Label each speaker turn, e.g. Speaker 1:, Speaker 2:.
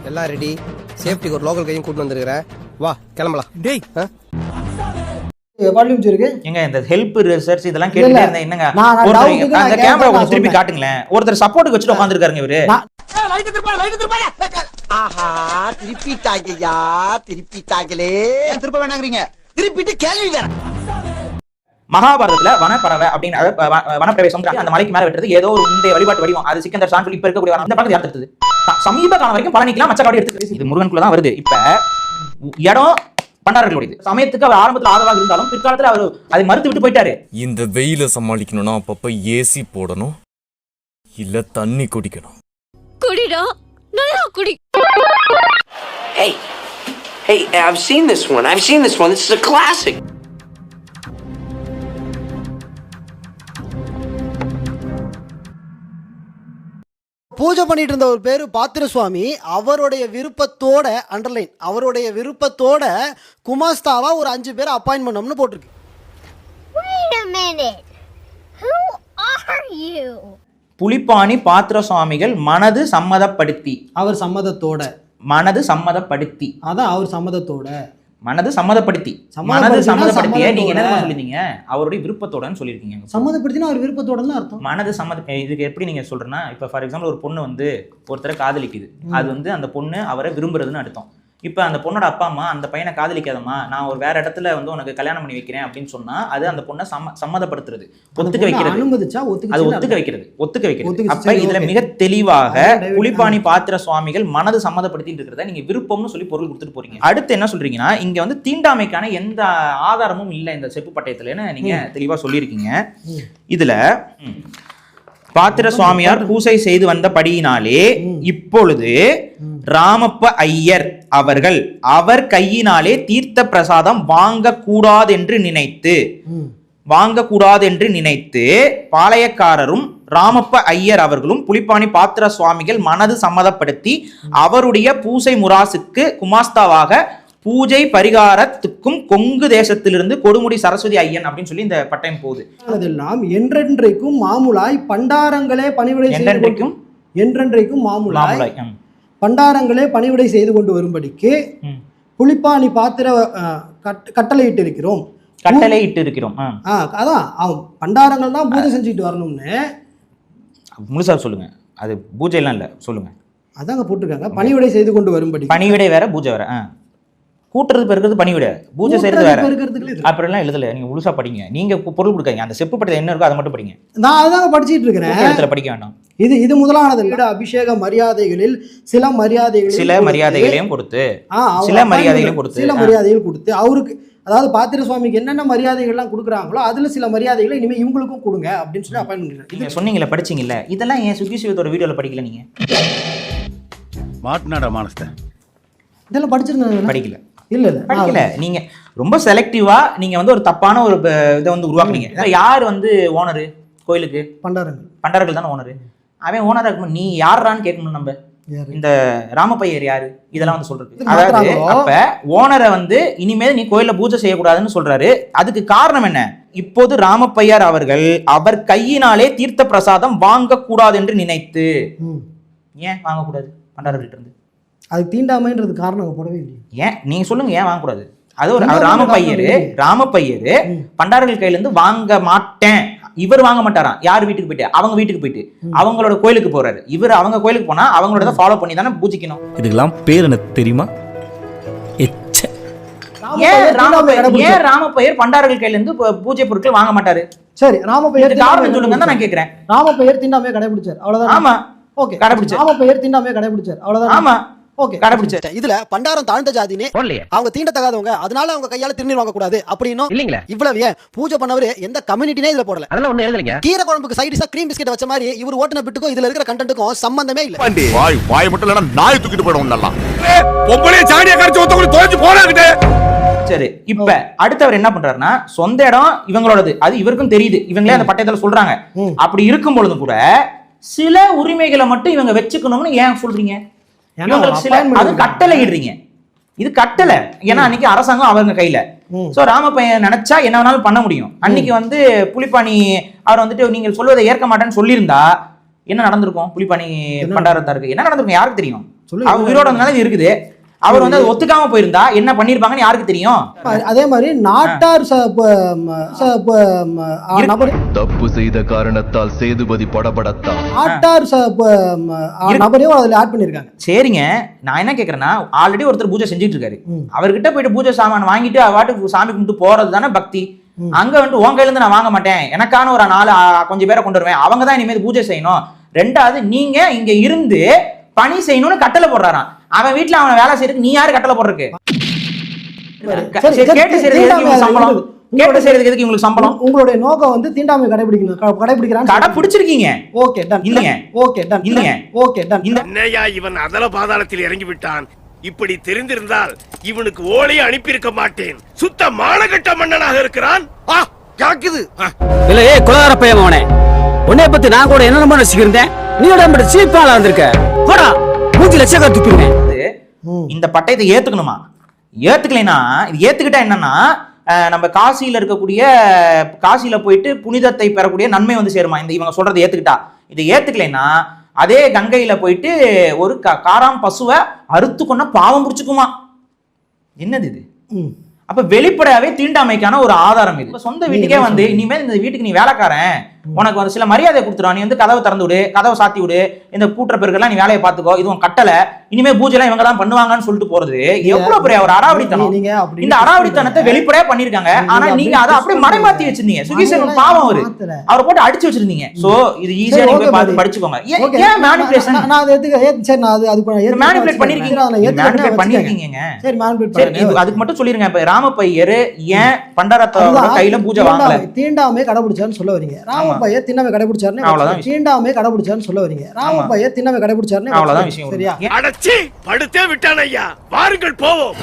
Speaker 1: எல்லாம் ரெடி. சேஃப்டிக்கு ஒரு லோக்கல் கையும் கூட்டு வந்திருக்கிறேன். வா கிளம்பலாம். டேய்
Speaker 2: வால்யூம் இருக்கு.
Speaker 3: எங்க இந்த ஹெல்ப் ரிசர்ச் இதெல்லாம் கேட்டுட்டே இருந்தேன். என்னங்க அந்த கேமரா கொஞ்சம் திருப்பி காட்டுங்களேன். ஒருத்தர் சப்போர்ட்டுக்கு வச்சுட்டு உட்கார்ந்திருக்காருங்க இவரு.
Speaker 4: ஆஹா திருப்பிட்டாங்கய்யா, திருப்பிட்டாங்களே. திருப்ப வேணாங்கறீங்க, திருப்பிட்டு கேள்வி வேற.
Speaker 3: மகாபாரதத்துல வனப்பறவை அப்படின்னு வனப்பிரவேசம் அந்த மலைக்கு மேல வெட்டுறது ஏதோ ஒரு முந்தைய வழிபாட்டு வடிவம். அது சிக்கந்தர் சான் சொல்லி இப்ப இருக்கக்கூடிய அந்த பக்கத்து யார் எடுத்தது? சமீப காலம் வரைக்கும் பழனிக்கலாம் மச்சக்காடு எடுத்து இது முருகனுக்குள்ள தான் வருது. இப்ப இடம் பண்டாரர்களுடையது. சமயத்துக்கு அவர் ஆரம்பத்தில் ஆதரவாக இருந்தாலும் பிற்காலத்துல அவர் அதை மறுத்து விட்டு போயிட்டாரு.
Speaker 5: இந்த வெயில சமாளிக்கணும்னா அப்பப்ப ஏசி போடணும், இல்ல தண்ணி குடிக்கணும்.
Speaker 6: குடிடா நல்லா குடி.
Speaker 7: Hey, I've seen this one. This is a classic.
Speaker 2: பூஜை பண்ணிட்டு இருந்த ஒரு பேரு பாத்திர சுவாமி அவருடைய விருப்பத்தோட அண்டர்லைன் அவருடைய விருப்பத்தோட குமாஸ்தாவா ஒரு 5 பேர் அப்பாயின்ட் பண்ணோம்னு போட்டிருக்கு.
Speaker 6: Wait a minute. Who are you?
Speaker 3: Pulipani பாத்திர சுவாமிகள் மனது சம்மதப்படுத்தி
Speaker 2: அவர் சம்மதத்தோட அதான் அவர்
Speaker 3: மனது சம்மதப்படுத்திய நீங்க என்ன சொல்லிருந்தீங்க? அவருடைய விருப்பத்தோடன்னு சொல்லியிருக்கீங்க.
Speaker 2: சம்மதப்படுத்தினா அவர் விருப்பத்தோட அர்த்தம்.
Speaker 3: மனது இதுக்கு எப்படி நீங்க சொல்றேன்னா, இப்ப ஃபார் எக்ஸாம்பிள் ஒரு பொண்ணு வந்து ஒருத்தரை காதலிக்குது. அது அந்த பொண்ணு அவரை விரும்புறதுன்னு அர்த்தம். இப்ப அந்த பொண்ணோட அப்பா அம்மா அந்த பையனை காதலிக்காதம்மா, நான் ஒரு வேற இடத்துல உனக்கு கல்யாணம் பண்ணி வைக்கிறேன் அப்படின்னு சொன்னா அது அந்த பொண்ணை சம்மதப்படுத்துறது, ஒத்துக்க வைக்கிறது. அது ஒத்துக்க வைக்கிறது. அப்ப இதுல மிக தெளிவாக புலிப்பாணி பாத்திர சுவாமிகள் மனது சம்மதப்படுத்திட்டு இருக்கிறத நீங்க விருப்பம்னு சொல்லி பொருள் கொடுத்துட்டு போறீங்க. அடுத்து என்ன சொல்றீங்கன்னா, இங்க தீண்டாமைக்கான எந்த ஆதாரமும் இல்லை இந்த செப்பு பட்டயத்துலன்னு நீங்க தெளிவா சொல்லியிருக்கீங்க. இதுல பாத்திர சுவாமியார் பூசை செய்து வந்தபடியினாலே இப்பொழுது ராமப்ப ஐயர் அவர்கள் அவர் கையினாலே தீர்த்த பிரசாதம் வாங்கக்கூடாதென்று நினைத்து பாளையக்காரரும் ராமப்ப ஐயர் அவர்களும் புலிப்பாணி பாத்திர சுவாமிகள் மனது சம்மதப்படுத்தி அவருடைய பூசை முராசுக்கு குமாஸ்தாவாக பூஜை பரிகாரத்துக்கும் கொங்கு தேசத்திலிருந்து கொடுமுடி சரஸ்வதி ஐயன் அப்படின்னு சொல்லி இந்த பட்டயம் போகுது.
Speaker 2: அதெல்லாம் என்றென்றைக்கும் மாமுலாய் பண்டாரங்களே பணிவிடை என்றென்றைக்கும் மாமுலாய் பண்டாரங்களே பணிவிடை செய்து கொண்டு வரும்படிக்கு புலிப்பாணி பாத்திர கட்டளையிட்டு இருக்கிறோம். அதான் பண்டாரங்கள் தான் பூஜை செஞ்சுட்டு வரணும்னு
Speaker 3: முழுசா சொல்லுங்க. அது பூஜை எல்லாம் இல்ல, சொல்லுங்க.
Speaker 2: அதாங்க போட்டிருக்காங்க, பணிவிடை செய்து கொண்டு வரும்படி.
Speaker 3: பணிவிடை வேற, பூஜை வேற. கூட்டுறது பெருக்கிறது பணிவிட, பூஜை செய்யறது வேற. அப்புறம் எல்லாம் எழுதல, நீங்க முழுசா படிங்க. நீங்க பொருள் கொடுக்காங்க, அந்த செப்பு பட்டத்தை என்ன இருக்கோ அதை மட்டும் படிங்க.
Speaker 2: நான் அதான் படிச்சிட்டு இருக்கிறேன்,
Speaker 3: படிக்க வேண்டாம்.
Speaker 2: இது முதலானது. அபிஷேக மரியாதைகளில் சில
Speaker 3: மரியாதைகளையும் கொடுத்து சில
Speaker 2: மரியாதைகள் கொடுத்து அவருக்கு, அதாவது பாத்திர சுவாமிக்கு என்னென்ன மரியாதைகள்லாம் கொடுக்குறாங்களோ அதுல சில மரியாதைகளை இனிமே இவங்களுக்கும் கொடுங்க அப்படின்னு சொல்லி அப்பாயின்மெண்ட்.
Speaker 3: நீங்க சொன்னீங்கல்ல, படிச்சீங்கல்ல, இதெல்லாம் ஏன் சுகி சிவத்தோட வீடியோல படிக்கல? நீங்க
Speaker 8: மாட்னாடா மானஸ்த
Speaker 2: இதெல்லாம் படிச்சிருந்தாங்க,
Speaker 3: படிக்கல.
Speaker 2: இல்ல
Speaker 3: நீங்க ரொம்ப செலக்டிவா நீங்க ஒரு தப்பான ஒரு இதை உருவாக்குனீங்க. யார் ஓனரு கோயிலுக்கு? பண்டாரர்கள் தானே ஓனரு. அவன் ஓனரா இருக்கும், நீ யாரான்னு கேட்கணும். நம்ம இந்த ராமப்பையர் யாரு இதெல்லாம் சொல்றது. அதாவது அப்ப ஓனரை இனிமேல் நீ கோயில்ல பூஜை செய்யக்கூடாதுன்னு சொல்றாரு. அதுக்கு காரணம் என்ன? இப்போது ராமப்பையர் அவர்கள் அவர் கையினாலே தீர்த்த பிரசாதம் வாங்கக்கூடாது என்று நினைத்து. ஏன் வாங்கக்கூடாது பண்டாரர்கள்ட்ட இருந்து?
Speaker 2: அது தீண்டாமைன்றது காரணம் போடவே இல்லை.
Speaker 3: ஏன் நீங்க சொல்லுங்க, ஏன் வாங்கக்கூடாது? அது ஒரு ராமப்பையரு பண்டாரர்கள் கையில இருந்து வாங்க மாட்டேன். இவர் வாங்க மாட்டாராம். யார் வீட்டுக்கு போயிட்டு? அவங்க வீட்டுக்கு போயிட்டு அவங்களோட கோயிலுக்கு போறாரு. இவர் அவங்க கோயிலுக்கு போனா அவங்களோட ஃபாலோ பண்ணி தானே பூஜிக்கணும்.
Speaker 5: இதுக்கெல்லாம் பேர் எனக்கு தெரியுமா?
Speaker 3: ஏன் ராமப்பையர் பண்டாரர்கள் கையில இருந்து பூஜை பொருட்கள் வாங்க மாட்டாரு?
Speaker 2: சரி, ராமப்பையர்
Speaker 3: காரணம் சொல்லுங்க நான் கேட்கிறேன்.
Speaker 2: ராமப்பையர் தீண்டாமையை கடைபிடிச்சார், அவ்வளவுதான்.
Speaker 3: ஆமா,
Speaker 2: ஓகே, கடைபிடிச்சார். ராமப்பையர் தீண்டாமையை கடைபிடிச்சார், அவ்வளவுதான்.
Speaker 3: ஆமா,
Speaker 2: ஓகே, கடைபிடிச்சார். இதுல பண்டாரம் தாழ்ந்த ஜாதினே அவங்க தீண்டத்தகாதவங்க, அதனால அவங்க கையால திருநீர் வாங்க கூடாது அப்படின்னு இல்லீங்களா? இவ்வளவு பூஜை பண்ணவரு எந்த கம்யூனிட்டினே இதுல போடல. அதெல்லாம் ஒண்ணு எழுதலங்க. கீரை குழம்புக்கு சைடு டிஷா கிரீம் பிஸ்கட் வச்ச மாதிரி இவர் ஓட்டுன பிட்டுக்கும் இதுல இருக்கிற கண்டென்ட்க்கும் சம்பந்தமே இல்ல.
Speaker 8: வாய் மட்டும் இல்லனா நாய் தூக்கிட்டு போய்டும் நல்லா. பொம்பளைய சாடியா கடிச்சு ஒருத்தங்க தோஞ்சு போறாங்கடே.
Speaker 3: சரி, இப்ப அடுத்தவர் என்ன பண்றாருன்னா, சொந்த இடம் இவங்களோடது, அது இவருக்கும் தெரியுது. இவங்களே அந்த பட்டயத்துல சொல்றாங்க. அப்படி இருக்கும் பொழுது கூட சில உரிமைகளை மட்டும் இவங்க வச்சுக்கணும்னு ஏன் சொல்றீங்க? அது கட்டளை இடுறீங்க. இது கட்டளை. ஏன்னா அன்னைக்கு அரசாங்கம் அவங்க கையில. சோ ராமப்பையன் நினைச்சா என்ன வேணாலும் பண்ண முடியும். அன்னைக்கு புலிப்பாணி அவர் நீங்க சொல்வதை ஏற்க மாட்டேன்னு சொல்லியிருந்தா என்ன நடந்திருக்கும்? புலிப்பாணி பண்டாரத்தாருக்கு என்ன நடந்திருக்கும் யாருக்கு தெரியும்?
Speaker 2: சொல்லுங்க.
Speaker 3: அவர் உயிரோட இருந்தனால இது இருக்குது. அவர் வந்து அது ஒத்துக்காம போயிருந்தா என்ன பண்ணிருப்பாங்கன்னு யாருக்கு தெரியும்?
Speaker 2: அதே மாதிரி நாட்டார் நபர்
Speaker 9: தப்பு செய்த காரணத்தால் சேதுபதி படபடத்தான்
Speaker 2: நாட்டார் நபரையும் அதுல ஆட் பண்ணிருக்காங்க.
Speaker 3: சரிங்க, நான் என்ன கேக்குறேன்னா, ஆல்ரெடி ஒருத்தர் பூஜை செஞ்சுட்டு இருக்காரு. அவர்கிட்ட போயிட்டு பூஜை சாமான் வாங்கிட்டு வாட்டுக்கு சாமி கும்பிட்டு போறது தானே பக்தி. அங்க வந்துட்டு உன் கையில இருந்து நான் வாங்க மாட்டேன், எனக்கான ஒரு 4-5 பேரை கொண்டு வருவேன், அவங்க தான் இனிமேல் பூஜை செய்யணும். ரெண்டாவது, நீங்க இங்க இருந்து பணி செய்யணும்னு கட்டளை போடுறாராம். அவன் வீட்டுல அவன் வேலை செய்யறதுக்கு நீ யாரு கட்டளை போடுறதுக்கு? கேட்டு செய்யறதுக்கு சம்பளம், கேட்டு செய்யறதுக்கு எதுக்கு உங்களுக்கு சம்பளம்?
Speaker 2: உங்களுடைய நோக்கம் வந்து தீண்டாமை கடைபிடிக்கிறாங்க.
Speaker 3: கடை பிடிச்சிருக்கீங்க.
Speaker 2: Okay done.
Speaker 3: இல்லைங்க,
Speaker 2: ஓகே டன்.
Speaker 3: இல்லைங்க,
Speaker 2: ஓகே டன்.
Speaker 8: என்னையா இவன் அதல பாதாளத்தில் இறங்கி விட்டான். இப்படி தெரிந்திருந்தால் இவனுக்கு ஓலையை அனுப்பியிருக்க மாட்டேன். சுத்த மானகட்ட மன்னனாக இருக்கிறான். காக்குது.
Speaker 4: இல்ல ஏய் குலகார பையன் அவனே, உன்னை பத்தி நான் கூட என்ன நினைச்சிருந்தேன். நீயோட நம்ம சீப்பால வந்திருக்க. போடா, 5 லட்சம் துப்பிடுவேன்.
Speaker 3: இந்த பட்டயத்தை ஏத்துக்கணுமா? ஏத்துக்கலைன்னா, இது ஏத்துக்கிட்டா என்னன்னா, நம்ம காசியில இருக்கக்கூடிய, காசியில போயிட்டு புனிதத்தை பெறக்கூடிய நன்மை வந்து சேருமா இந்த இவங்க சொல்றதை ஏத்துக்கிட்டா? இதை ஏத்துக்கலைன்னா அதே கங்கையில போயிட்டு ஒரு காராம் பசுவை அறுத்து கொண்ட பாவம் புடிச்சுக்குமா? என்னது இது? அப்ப வெளிப்படையாவே தீண்டாமைக்கான ஒரு ஆதாரம் இது. சொந்த வீட்டுக்கே வந்து இனிமேல் இந்த வீட்டுக்கு நீ வேலைக்காரன், உனக்கு வந்து சில மரியாதை கொடுத்துருவா, நீ வந்து கதவை திறந்து விடு, கதவை சாத்தி விடு, இந்த கூட்டுற பெருக்கெல்லாம் நீ வேலையை பார்த்துக்கோ, இது உன் கட்டளை, இனிமே பூஜை எல்லாம் இவங்க தான் பண்ணுவாங்கன்னு சொல்லிட்டு போறது எவ்வளவு பெரிய ஒரு அராவடித்தனம். இந்த அராவடித்தனத்தை வெளிப்படையா பண்ணிருக்காங்க. ஆனா நீங்க அதை அப்படியே மறைமாத்தி வச்சிருந்தீங்க. சுகீசன் பாவம் அவரை போட்டு அடிச்சு வச்சிருந்தீங்க. சோ இது ஈஸியா நீங்க பார்த்து படிச்சுக்கோங்க. ஏன் மேனிபுலேஷன்?
Speaker 2: நான் அதை சரி, நான் அது
Speaker 3: மேனிபுலேட் பண்ணிருக்கீங்க. மேனிபுலேட் பண்ணிருக்கீங்க.
Speaker 2: சரி, மேனிபுலேட்
Speaker 3: அதுக்கு மட்டும் சொல்லிருங்க. இப்ப ராமப்பையர் ஏன் பண்டாரத்தோட கையில பூஜை வாங்கல?
Speaker 2: தீண்டாமை கடைபிடிச்சாருன்னு சொல்ல வரீங்க. ராமப்பைய திண்ணமை கடைபிடிச்சாருன்னு
Speaker 3: அவ்வளவுதான்.
Speaker 2: தீண்டாமை கடைபிடிச்சாருன்னு சொல்ல வரீங்க. ராமப்பைய திண்ணமை கடைபிடிச்சாருன்னு
Speaker 3: அவ்வளவுதான் விஷயம்.
Speaker 8: சரியா? அடச்சி படுத்தே விட்டான் ஐயா. வாருங்கள் போவோம்.